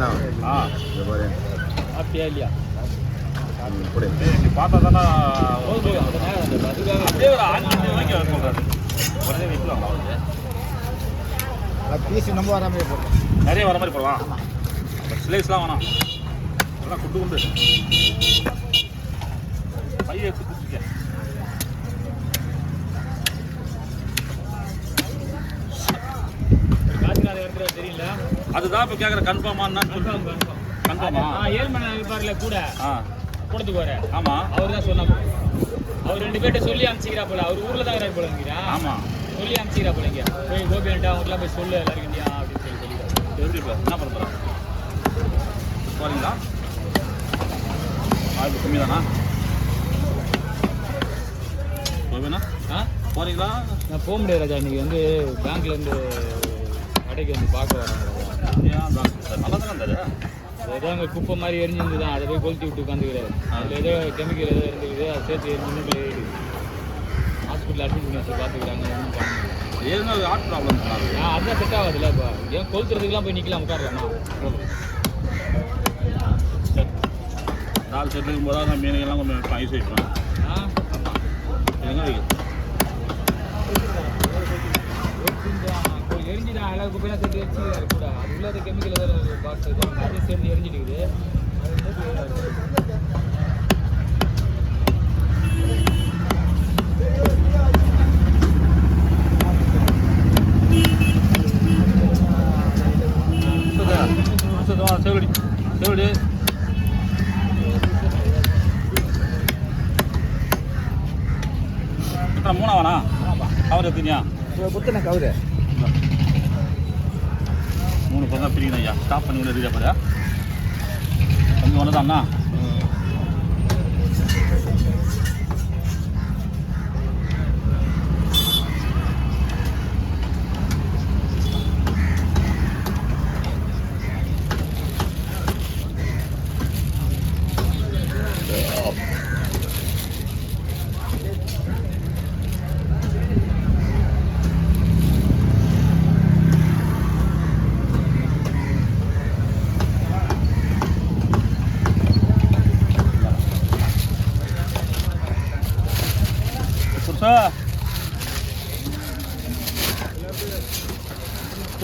எத்தனை இது பாரு அப்படியா இல்லையா இப்படி நீ பார்த்தா தானே அப்படியே ஒரு 5 வாங்கி வர சொல்கிறாரு உடனே விற்கலாம் அவருக்கு பீஸ் நம்ம வர மாதிரி போடுறோம் நிறைய வர மாதிரி போடலாம் ஸ்லைஸ்லாம் வேணாம் அதெல்லாம் குண்டு குண்டு பைய எடுத்து குடிச்சிக்க தெரியல அதுதான் இப்போ கேட்குற கன்ஃபார்மான்னு கன்ஃபார்மா 7 மணி நேரம் இருப்பார்ல கூட கூடத்துக்கு வர ஆமாம் அவர் தான் சொன்னாங்க அவர் 2 பேர்ட்ட சொல்லி அனுப்பிச்சிக்கிறா போல அவர் ஊரில் தான் இருக்கிறார் போலங்கிறா ஆமாம் சொல்லி அனுப்பிச்சிக்கிறா போலங்க போய் கோபியாண்டா அவங்களாம் போய் சொல்லு எல்லாருக்கும் இந்தியா அப்படின்னு சொல்லிடுறாரு தெரிஞ்சுப்பா என்ன பண்ண போகிறேன் போகிறீங்களா ஆளுக்கு கம்மி தானா கோபிண்ணா போகிறீங்களா நான் போக முடியாது ராஜா இன்னைக்கு வந்து பேங்க்லேருந்து கடைக்கு வந்து பார்க்க வராங்க ஏன் நல்லா தானே இருந்தாரு ஏதோ அங்கே குப்பை மாதிரி எரிஞ்சிருந்து தான் அதை போய் கொளுத்தி விட்டு உட்காந்துக்கிறாரு அதில் ஏதோ கெமிக்கல் ஏதோ இருந்துக்குது அதை சேர்த்து எரிஞ்சுன்னு ஏறிடுது ஹாஸ்பிட்டல் அட்மிட் பண்ணி வச்சு பார்த்துக்கிறாங்க ஒன்றும் பண்ண ஏன்னா ஹார்ட் ப்ராப்ளம் அதுதான் செட் ஆகாதுல்ல இப்போ ஏன் கொளுத்துறதுக்குலாம் போய் நிற்கலாம் உட்காரலாமா நாலு செட் இருக்கும்போது தான் நான் மீனுங்கெல்லாம் கொஞ்சம் ஐஸ் வைப்பேன் எங்கே வைக்க எரிஞ்சுதான் எல்லா குப்பையெல்லாம் சேர்த்து எரிச்சிக்கிறாரு கூட அது உள்ள கெமிக்கல் ஏதாவது பாக்ஸ் அதே சேர்ந்து எரிஞ்சிடுக்குது செவிடி செவிடி மூணாவாண்ணா கவர் எடுத்தீங்க குத்துன கவுரு 3 பேர் தான் பிரிக்கணும் ஐயா ஸ்டாப் பண்ணி ஒன்று இருக்கா பாரு கொஞ்சம் ஒன்று தான்ண்ணா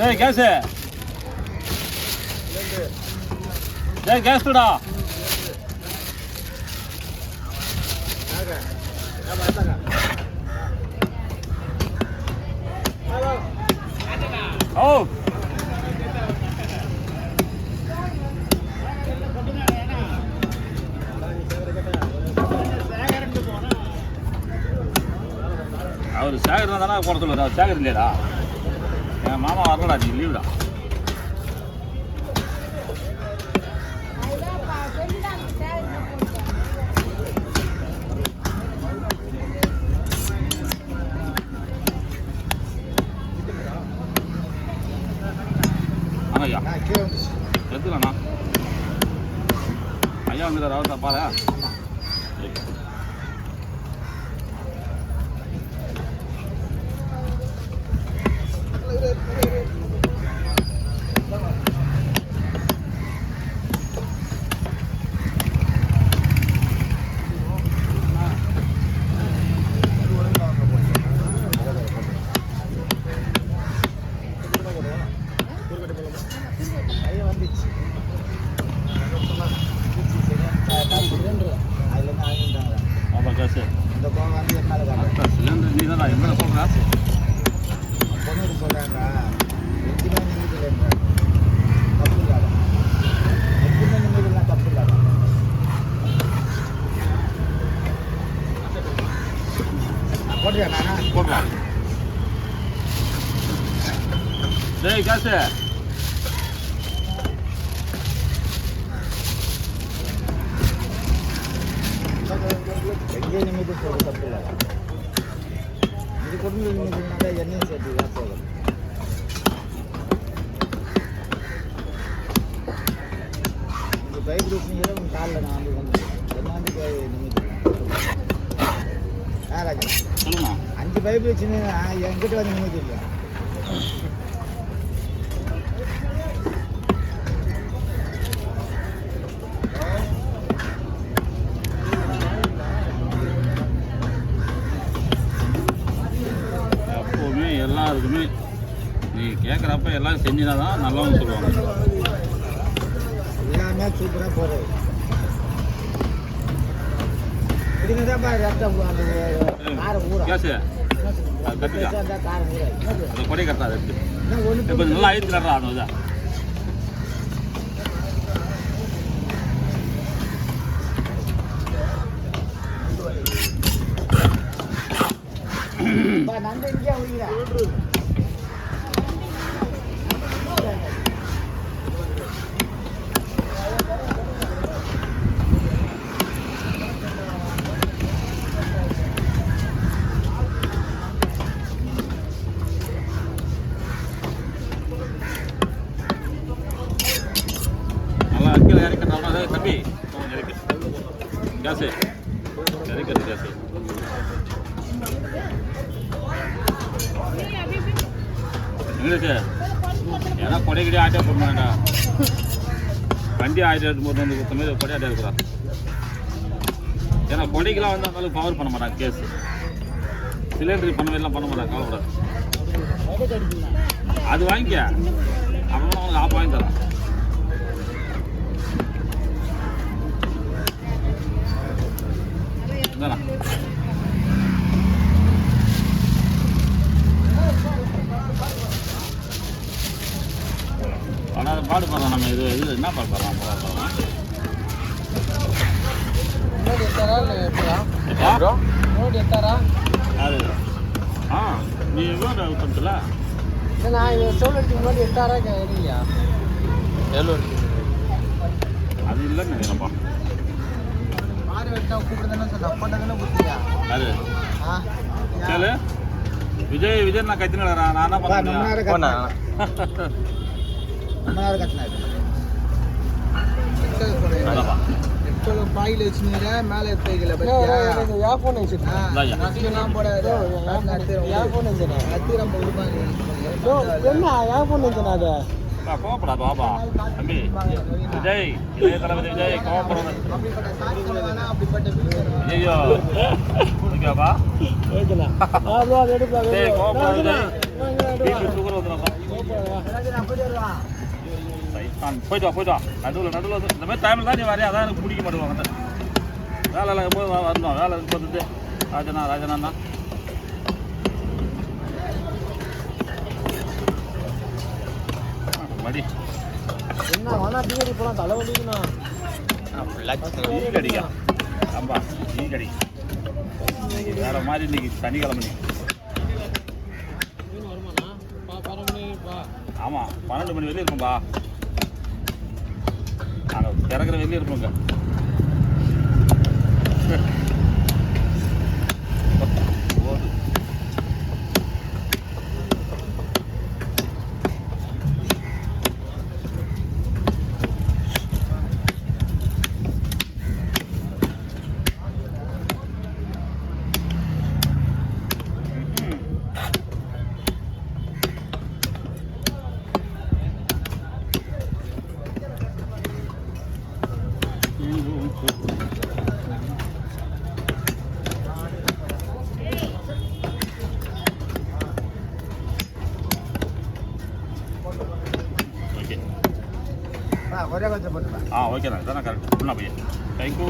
ஏய் கேஸ் ஏய் கேஸ் டா ஓ அவர் சேகர் தானே போட சொல்லுவார் அவர் சேகர் இல்லையாடா என் மாமா வரலடா நீ லீவுடா ஐயா எடுத்துக்கண்ணா ஐயா வந்து ராவத்தா பாரு சிலிண்டர் நீ தான் எங்கே சொல்கிறேன் பொண்ணு சொல்கிறாங்க எதுவுமே நிமிதில்லைங்க தப்பு இல்லாத எதுவுமே நிமிதிலாம் தப்பு இல்லாத போடுறியா நானா போடலாம் டேய் காசு எங்கே நிமிதி போட தப்பு இல்லை இது கொண்டு நிமிதினாக்கா எண்ணெயும் சேர்த்து தான் போதும் இந்த பைக் ரூட்னிங்கிற உங்கள் காலில் நான் வந்து வந்து என்ன வந்து நிமிதி ராஜா சொல்லுமா 5 பைப் வச்சுன்னு என்கிட்ட வந்து நிமிதி இல்லை நீ கேட்குறப்ப எல்லாம் செஞ்சினா தான் நல்லவங்க சொல்லுவாங்க. எல்லாமே சூப்பராக போகிறது. இதுக்குதான்ப்பா ரத்தம் அந்த காரம் ஊற. கேஸு அது கற்றுக்கா காரம் ஊற. அது கொடை கரெக்டாக அது இருக்குது. ஒன்று இப்போ நல்லா ஐத்து கட்டுறா அது இதான். நண்டு இங்கே விடுகிறேன். நல்லா கீழே இறக்கிறதா தம்பி இறக்கு கேஸு இறக்கிறது கேஸு. எங்களுக்கு ஏன்னா கொடைக்கடி ஆட்டே போடணும்டா. வண்டி ஆயிட்டு போட்டு வந்து கொடுத்த மாதிரி கொடை ஆட்டே இருக்கிறா. ஏன்னா கொடைக்கெல்லாம் வந்து அந்த அளவுக்கு பவர் பண்ண மாட்டாங்க கேஸு. சிலிண்டரி பண்ணலாம் பண்ண மாட்டாங்க, கவலைப்படாது. அது வாங்கிக்க அப்புறம் உனக்கு ஆப் வாங்கி தரேன். இந்தாண்ணா ஆனால் பாடு பாடுறோம் நம்ம. இது என்ன பாடு பாடுறோம் அது நீ எவ்வளோ கொடுத்துல அது இல்லைன்னு நினைக்கிறேன்ப்பா. அது கேளு விஜய் நான் கத்தினு நான் என்ன பண்ணேன். பாயில் வச்சுருங்க மேலே எடுத்து கோவப்படாது பாபா தம்பி. விஜய் இளைய தளபதி விஜய் கோவப்படாது. ஐயோ ஓகேப்பா கோவப்படாது விஜய். சுகர் வந்துடும்ப்பா. போயிட்டு வா நடுவில் இந்த மாதிரி டைமில் தான் நீ வரையா. அதான் எனக்கு பிடிக்க மாட்டேங்குவாங்க. வேலை போய் வரணும். வேலை பார்த்துட்டு ராஜனா தான் மடி என்ன டீ போலாம் தலை வலிக்குண்ணா. டீ கடிக்கா ஆம்பா டீ கடி வேற மாதிரி இன்னைக்கு சனிக்கிழமை. ஆமாம் 12 மணி வெளியே இருக்கும்பா. நாங்கள் திறக்கிற வெளியே இருப்போங்க. ஒரே கொஞ்சம் போட்டுருவேன். ஓகேண்ணா இதான் கரெக்ட். ஃபுல்லாக போய் தேங்க்யூ.